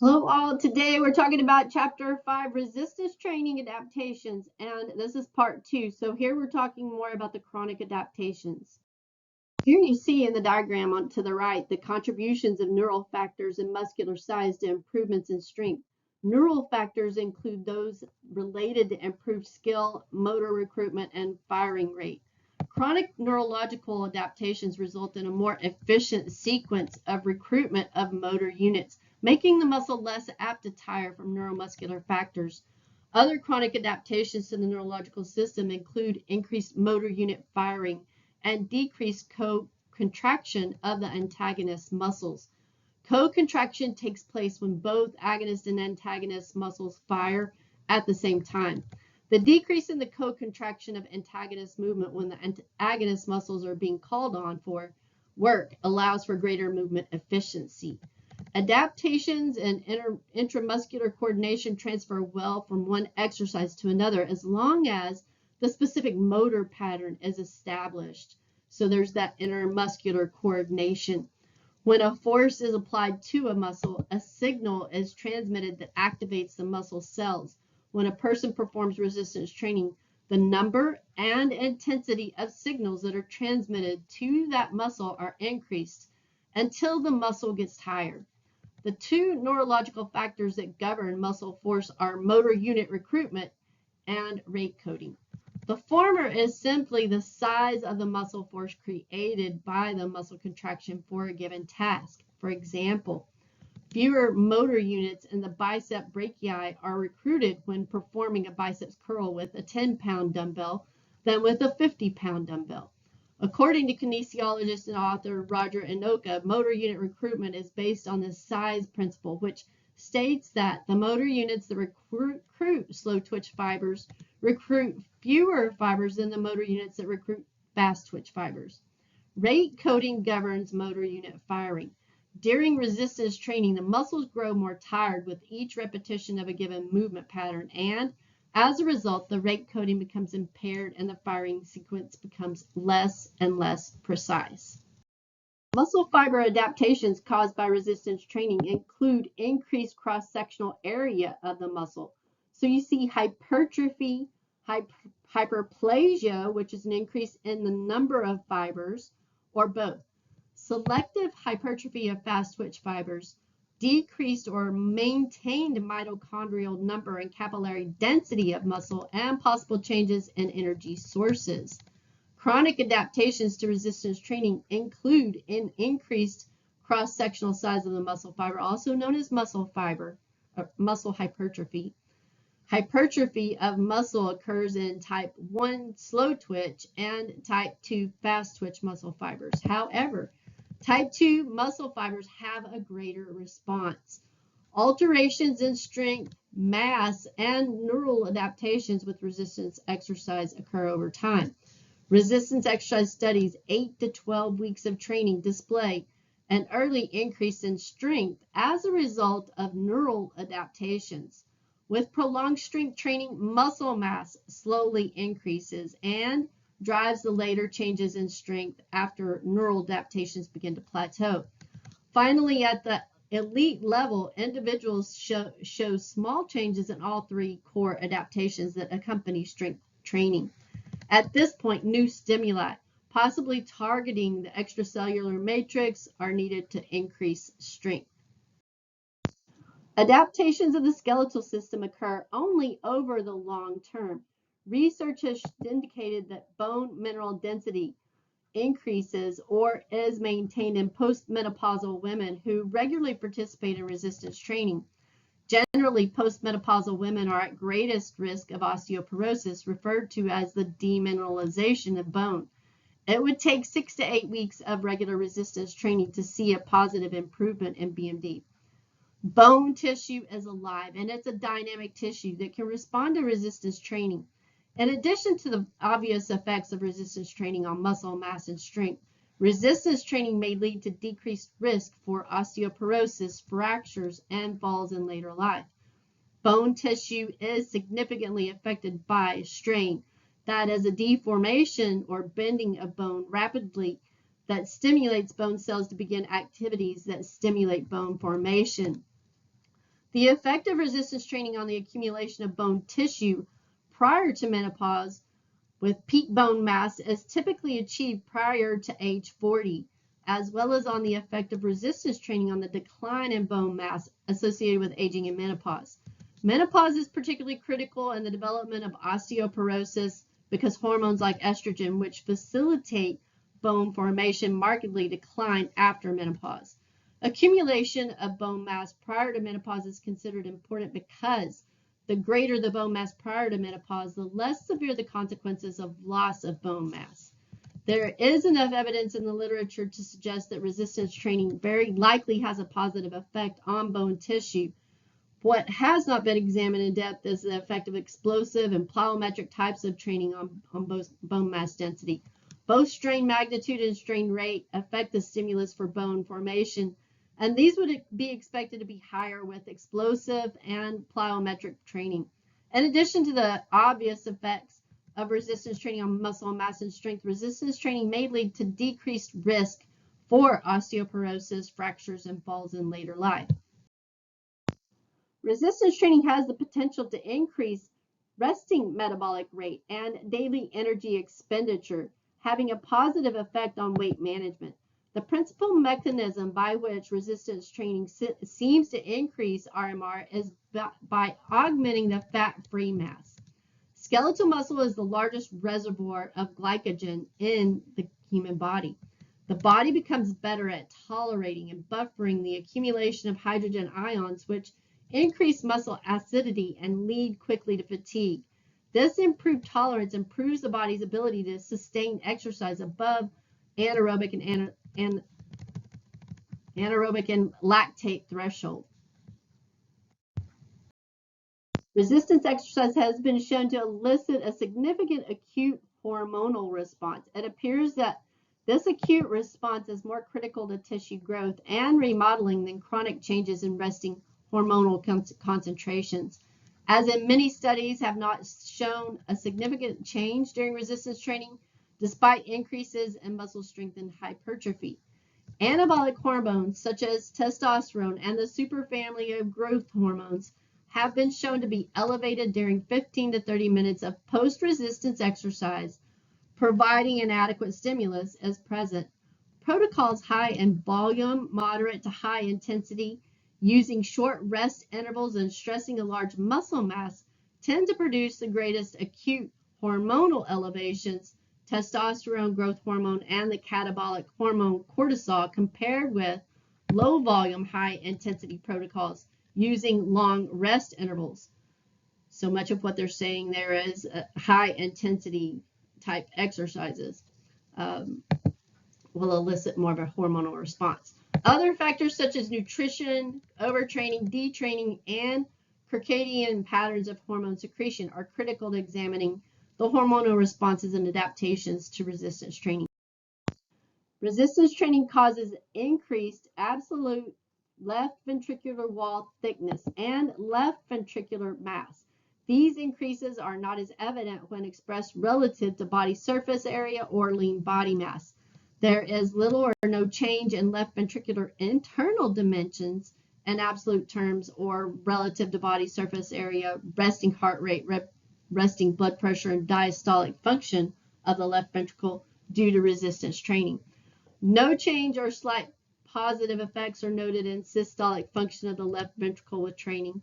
Hello all, today we're talking about chapter 5, resistance training adaptations, and this is part 2. So here we're talking more about the chronic adaptations. Here you see in the diagram on to the right the contributions of neural factors and muscular size to improvements in strength. Neural factors include those related to improved skill, motor recruitment, and firing rate. Chronic neurological adaptations result in a more efficient sequence of recruitment of motor units, making the muscle less apt to tire from neuromuscular factors. Other chronic adaptations to the neurological system include increased motor unit firing and decreased co-contraction of the antagonist muscles. Co-contraction takes place when both agonist and antagonist muscles fire at the same time. The decrease in the co-contraction of antagonist movement when the agonist muscles are being called on for work allows for greater movement efficiency. Adaptations and intramuscular coordination transfer well from one exercise to another as long as the specific motor pattern is established. So there's that intermuscular coordination. When a force is applied to a muscle, a signal is transmitted that activates the muscle cells. When a person performs resistance training, the number and intensity of signals that are transmitted to that muscle are increased until the muscle gets tired. The two neurological factors that govern muscle force are motor unit recruitment and rate coding. The former is simply the size of the muscle force created by the muscle contraction for a given task. For example, fewer motor units in the bicep brachii are recruited when performing a biceps curl with a 10-pound dumbbell than with a 50-pound dumbbell. According to kinesiologist and author Roger Inoka, motor unit recruitment is based on the size principle, which states that the motor units that recruit slow twitch fibers recruit fewer fibers than the motor units that recruit fast twitch fibers. Rate coding governs motor unit firing. During resistance training, the muscles grow more tired with each repetition of a given movement pattern, and as a result, the rate coding becomes impaired and the firing sequence becomes less and less precise. Muscle fiber adaptations caused by resistance training include increased cross-sectional area of the muscle. So you see hypertrophy, hyperplasia, which is an increase in the number of fibers, or both. Selective hypertrophy of fast twitch fibers, decreased or maintained mitochondrial number and capillary density of muscle, and possible changes in energy sources. Chronic adaptations to resistance training include an increased cross-sectional size of the muscle fiber, also known as muscle fiber, or muscle hypertrophy. Hypertrophy of muscle occurs in type 1 slow twitch and type 2 fast twitch muscle fibers. However, type 2 muscle fibers have a greater response. Alterations in strength, mass, and neural adaptations with resistance exercise occur over time. Resistance exercise studies 8 to 12 weeks of training display an early increase in strength as a result of neural adaptations. With prolonged strength training, muscle mass slowly increases and drives the later changes in strength after neural adaptations begin to plateau. Finally, at the elite level, individuals show small changes in all three core adaptations that accompany strength training. At this point, new stimuli, possibly targeting the extracellular matrix, are needed to increase strength. Adaptations of the skeletal system occur only over the long term. Research has indicated that bone mineral density increases or is maintained in postmenopausal women who regularly participate in resistance training. Generally, postmenopausal women are at greatest risk of osteoporosis, referred to as the demineralization of bone. It would take 6 to 8 weeks of regular resistance training to see a positive improvement in BMD. Bone tissue is alive, and it's a dynamic tissue that can respond to resistance training. In addition to the obvious effects of resistance training on muscle mass and strength, resistance training may lead to decreased risk for osteoporosis, fractures, and falls in later life. Bone tissue is significantly affected by strain, that is a deformation or bending of bone rapidly that stimulates bone cells to begin activities that stimulate bone formation. The effect of resistance training on the accumulation of bone tissue prior to menopause with peak bone mass is typically achieved prior to age 40, as well as on the effect of resistance training on the decline in bone mass associated with aging and menopause. Menopause is particularly critical in the development of osteoporosis because hormones like estrogen, which facilitate bone formation, markedly decline after menopause. Accumulation of bone mass prior to menopause is considered important because the greater the bone mass prior to menopause, the less severe the consequences of loss of bone mass. There is enough evidence in the literature to suggest that resistance training very likely has a positive effect on bone tissue. What has not been examined in depth is the effect of explosive and plyometric types of training on both bone mass density. Both strain magnitude and strain rate affect the stimulus for bone formation, and these would be expected to be higher with explosive and plyometric training. In addition to the obvious effects of resistance training on muscle mass and strength, resistance training may lead to decreased risk for osteoporosis, fractures, and falls in later life. Resistance training has the potential to increase resting metabolic rate and daily energy expenditure, having a positive effect on weight management. The principal mechanism by which resistance training seems to increase RMR is by augmenting the fat-free mass. Skeletal muscle is the largest reservoir of glycogen in the human body. The body becomes better at tolerating and buffering the accumulation of hydrogen ions, which increase muscle acidity and lead quickly to fatigue. This improved tolerance improves the body's ability to sustain exercise above anaerobic and lactate threshold. Resistance exercise has been shown to elicit a significant acute hormonal response. It appears that this acute response is more critical to tissue growth and remodeling than chronic changes in resting hormonal concentrations, as in many studies have not shown a significant change during resistance training despite increases in muscle strength and hypertrophy. Anabolic hormones such as testosterone and the superfamily of growth hormones have been shown to be elevated during 15 to 30 minutes of post-resistance exercise, providing an adequate stimulus is present. Protocols high in volume, moderate to high intensity, using short rest intervals and stressing a large muscle mass tend to produce the greatest acute hormonal elevations, testosterone, growth hormone, and the catabolic hormone cortisol, compared with low volume, high intensity protocols using long rest intervals. So much of what they're saying there is high intensity type exercises will elicit more of a hormonal response. Other factors such as nutrition, overtraining, detraining, and circadian patterns of hormone secretion are critical to examining the hormonal responses and adaptations to resistance training. Resistance training causes increased absolute left ventricular wall thickness and left ventricular mass. These increases are not as evident when expressed relative to body surface area or lean body mass. There is little or no change in left ventricular internal dimensions in absolute terms or relative to body surface area, resting heart rate, resting blood pressure, and diastolic function of the left ventricle due to resistance training. No change or slight positive effects are noted in systolic function of the left ventricle with training.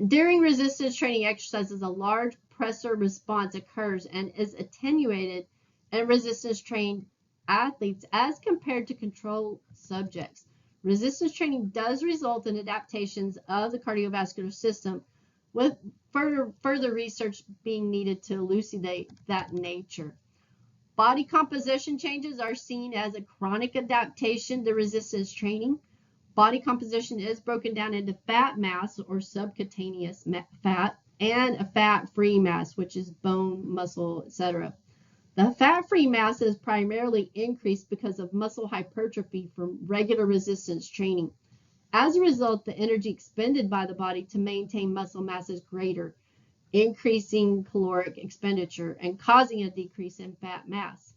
During resistance training exercises, a large pressor response occurs and is attenuated in resistance trained athletes as compared to control subjects. Resistance training does result in adaptations of the cardiovascular system, with further research being needed to elucidate that nature. Body composition changes are seen as a chronic adaptation to resistance training. Body composition is broken down into fat mass or subcutaneous fat and a fat-free mass, which is bone, muscle, etc. The fat-free mass is primarily increased because of muscle hypertrophy from regular resistance training. As a result, the energy expended by the body to maintain muscle mass is greater, increasing caloric expenditure and causing a decrease in fat mass.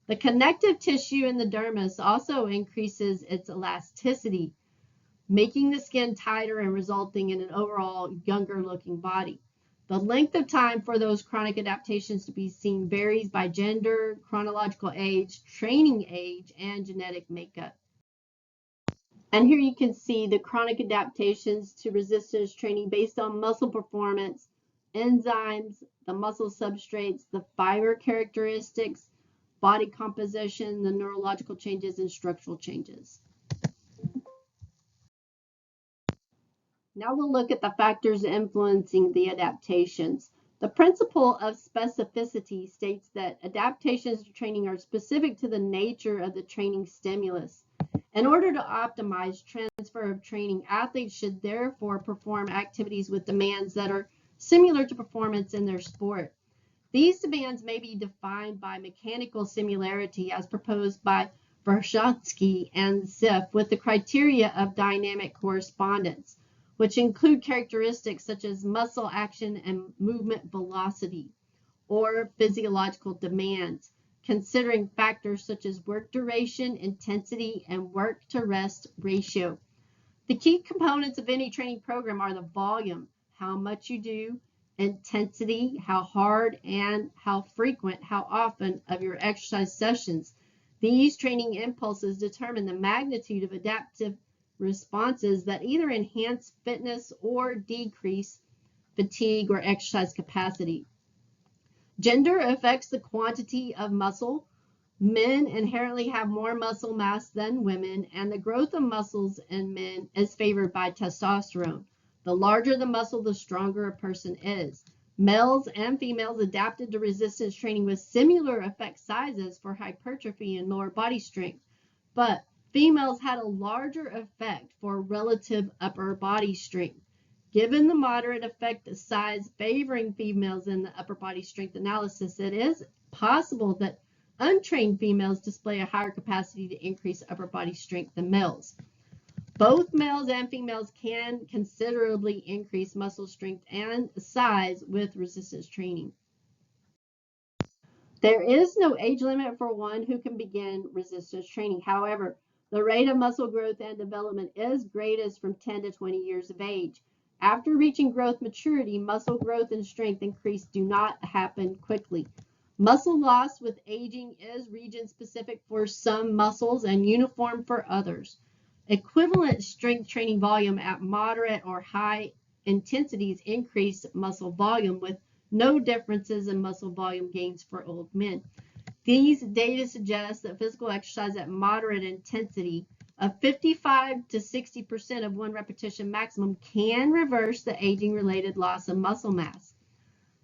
The connective tissue in the dermis also increases its elasticity, making the skin tighter and resulting in an overall younger looking body. The length of time for those chronic adaptations to be seen varies by gender, chronological age, training age, and genetic makeup. And here you can see the chronic adaptations to resistance training based on muscle performance, enzymes, the muscle substrates, the fiber characteristics, body composition, the neurological changes, and structural changes. Now we'll look at the factors influencing the adaptations. The principle of specificity states that adaptations to training are specific to the nature of the training stimulus. In order to optimize transfer of training, athletes should therefore perform activities with demands that are similar to performance in their sport. These demands may be defined by mechanical similarity as proposed by Vershansky and Ziff with the criteria of dynamic correspondence, which include characteristics such as muscle action and movement velocity, or physiological demands, considering factors such as work duration, intensity, and work to rest ratio. The key components of any training program are the volume, how much you do, intensity, how hard and how frequent, how often of your exercise sessions. These training impulses determine the magnitude of adaptive responses that either enhance fitness or decrease fatigue or exercise capacity. Gender affects the quantity of muscle. Men inherently have more muscle mass than women, and the growth of muscles in men is favored by testosterone. The larger the muscle, the stronger a person is. Males and females adapted to resistance training with similar effect sizes for hypertrophy and lower body strength, but females had a larger effect for relative upper body strength. Given the moderate effect size favoring females in the upper body strength analysis, it is possible that untrained females display a higher capacity to increase upper body strength than males. Both males and females can considerably increase muscle strength and size with resistance training. There is no age limit for one who can begin resistance training. However, the rate of muscle growth and development is greatest from 10 to 20 years of age. After reaching growth maturity, muscle growth and strength increase do not happen quickly. Muscle loss with aging is region-specific for some muscles and uniform for others. Equivalent strength training volume at moderate or high intensities increase muscle volume with no differences in muscle volume gains for old men. These data suggest that physical exercise at moderate intensity of 55 to 60% of one repetition maximum can reverse the aging-related loss of muscle mass.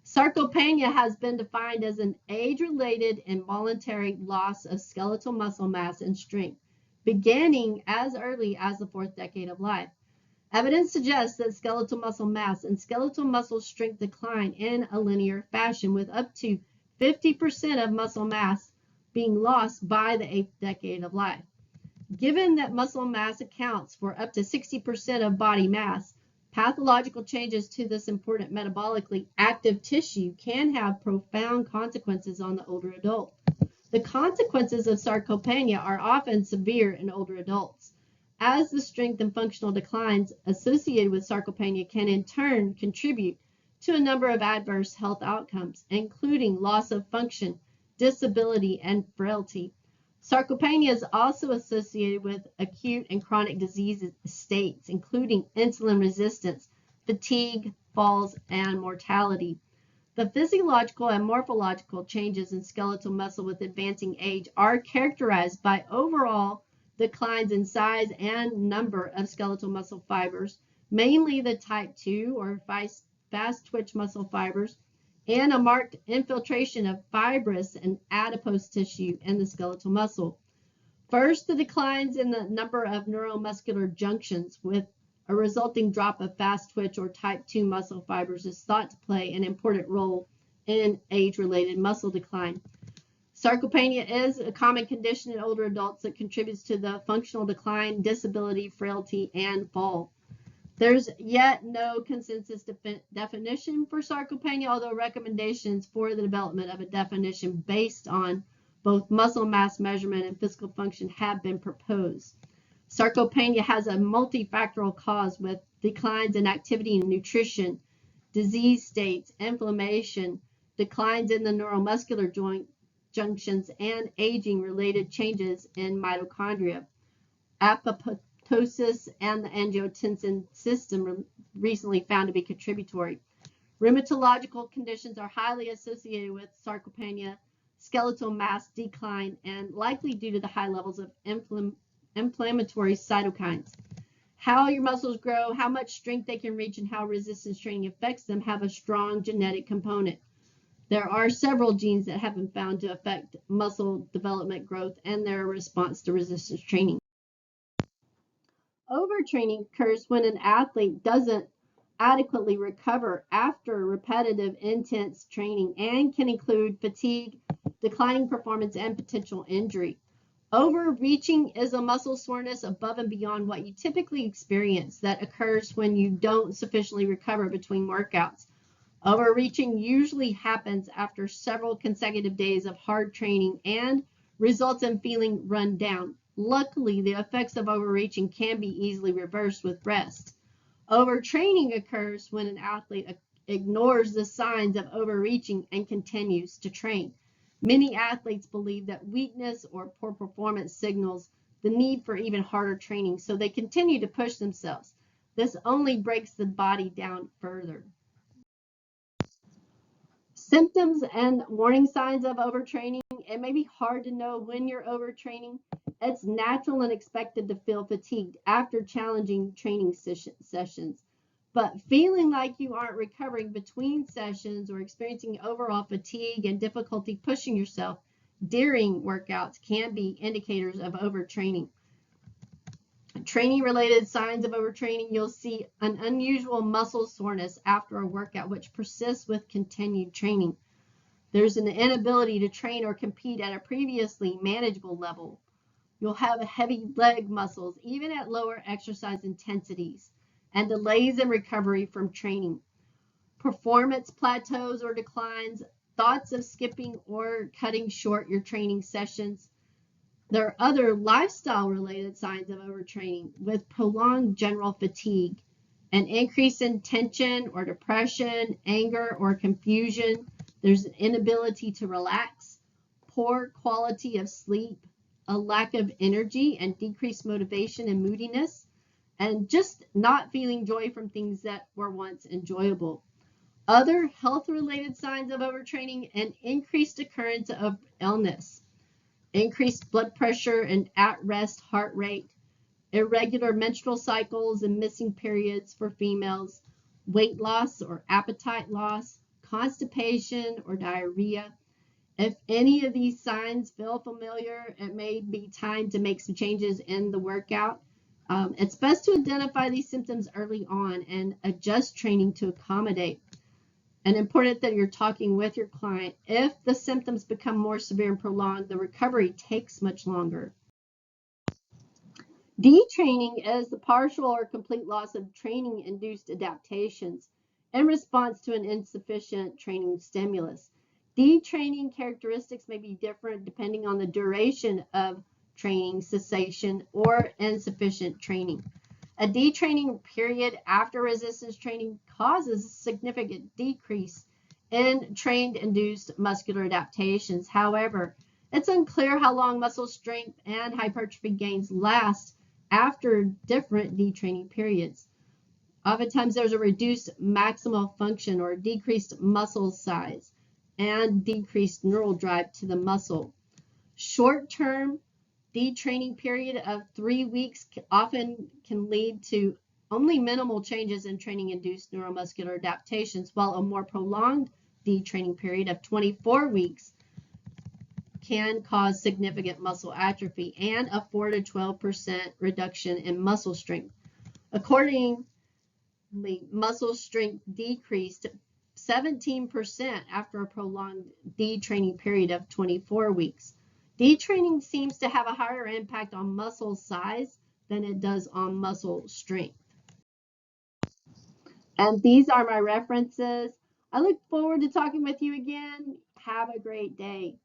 Sarcopenia has been defined as an age-related involuntary loss of skeletal muscle mass and strength, beginning as early as the 4th decade of life. Evidence suggests that skeletal muscle mass and skeletal muscle strength decline in a linear fashion, with up to 50% of muscle mass being lost by the 8th decade of life. Given that muscle mass accounts for up to 60% of body mass, pathological changes to this important metabolically active tissue can have profound consequences on the older adult. The consequences of sarcopenia are often severe in older adults, as the strength and functional declines associated with sarcopenia can in turn contribute to a number of adverse health outcomes, including loss of function, disability, and frailty. Sarcopenia is also associated with acute and chronic disease states, including insulin resistance, fatigue, falls, and mortality. The physiological and morphological changes in skeletal muscle with advancing age are characterized by overall declines in size and number of skeletal muscle fibers, mainly the type 2 or fast twitch muscle fibers, and a marked infiltration of fibrous and adipose tissue in the skeletal muscle. First, the declines in the number of neuromuscular junctions with a resulting drop of fast twitch or type 2 muscle fibers is thought to play an important role in age-related muscle decline. Sarcopenia is a common condition in older adults that contributes to the functional decline, disability, frailty, and fall. There's yet no consensus definition for sarcopenia, although recommendations for the development of a definition based on both muscle mass measurement and physical function have been proposed. Sarcopenia has a multifactorial cause with declines in activity and nutrition, disease states, inflammation, declines in the neuromuscular joint junctions, and aging-related changes in mitochondria. Apoptosis and the angiotensin system recently found to be contributory. Rheumatological conditions are highly associated with sarcopenia, skeletal mass decline, and likely due to the high levels of inflammatory cytokines. How your muscles grow, how much strength they can reach, and how resistance training affects them have a strong genetic component. There are several genes that have been found to affect muscle development, growth, and their response to resistance training. Overtraining occurs when an athlete doesn't adequately recover after repetitive, intense training and can include fatigue, declining performance, and potential injury. Overreaching is a muscle soreness above and beyond what you typically experience that occurs when you don't sufficiently recover between workouts. Overreaching usually happens after several consecutive days of hard training and results in feeling run down. Luckily, the effects of overreaching can be easily reversed with rest. Overtraining occurs when an athlete ignores the signs of overreaching and continues to train. Many athletes believe that weakness or poor performance signals the need for even harder training, so they continue to push themselves. This only breaks the body down further. Symptoms and warning signs of overtraining. It may be hard to know when you're overtraining. It's natural and expected to feel fatigued after challenging training sessions. But feeling like you aren't recovering between sessions or experiencing overall fatigue and difficulty pushing yourself during workouts can be indicators of overtraining. Training-related signs of overtraining, you'll see an unusual muscle soreness after a workout, which persists with continued training. There's an inability to train or compete at a previously manageable level. You'll have heavy leg muscles, even at lower exercise intensities, and delays in recovery from training. Performance plateaus or declines, thoughts of skipping or cutting short your training sessions. There are other lifestyle-related signs of overtraining with prolonged general fatigue, an increase in tension or depression, anger or confusion. There's an inability to relax, poor quality of sleep, a lack of energy and decreased motivation and moodiness, and just not feeling joy from things that were once enjoyable. Other health-related signs of overtraining, an increased occurrence of illness, increased blood pressure and at-rest heart rate, irregular menstrual cycles and missing periods for females, weight loss or appetite loss, constipation or diarrhea. If any of these signs feel familiar, it may be time to make some changes in the workout. It's best to identify these symptoms early on and adjust training to accommodate. And important that you're talking with your client. If the symptoms become more severe and prolonged, the recovery takes much longer. Detraining is the partial or complete loss of training-induced adaptations in response to an insufficient training stimulus. Detraining characteristics may be different depending on the duration of training cessation or insufficient training. A detraining period after resistance training causes a significant decrease in trained-induced muscular adaptations. However, it's unclear how long muscle strength and hypertrophy gains last after different detraining periods. Oftentimes, there's a reduced maximal function or decreased muscle size and decreased neural drive to the muscle. Short-term detraining period of 3 weeks often can lead to only minimal changes in training-induced neuromuscular adaptations, while a more prolonged detraining period of 24 weeks can cause significant muscle atrophy and a 4 to 12% reduction in muscle strength. Accordingly, muscle strength decreased 17% after a prolonged detraining period of 24 weeks. Detraining seems to have a higher impact on muscle size than it does on muscle strength. And these are my references. I look forward to talking with you again. Have a great day.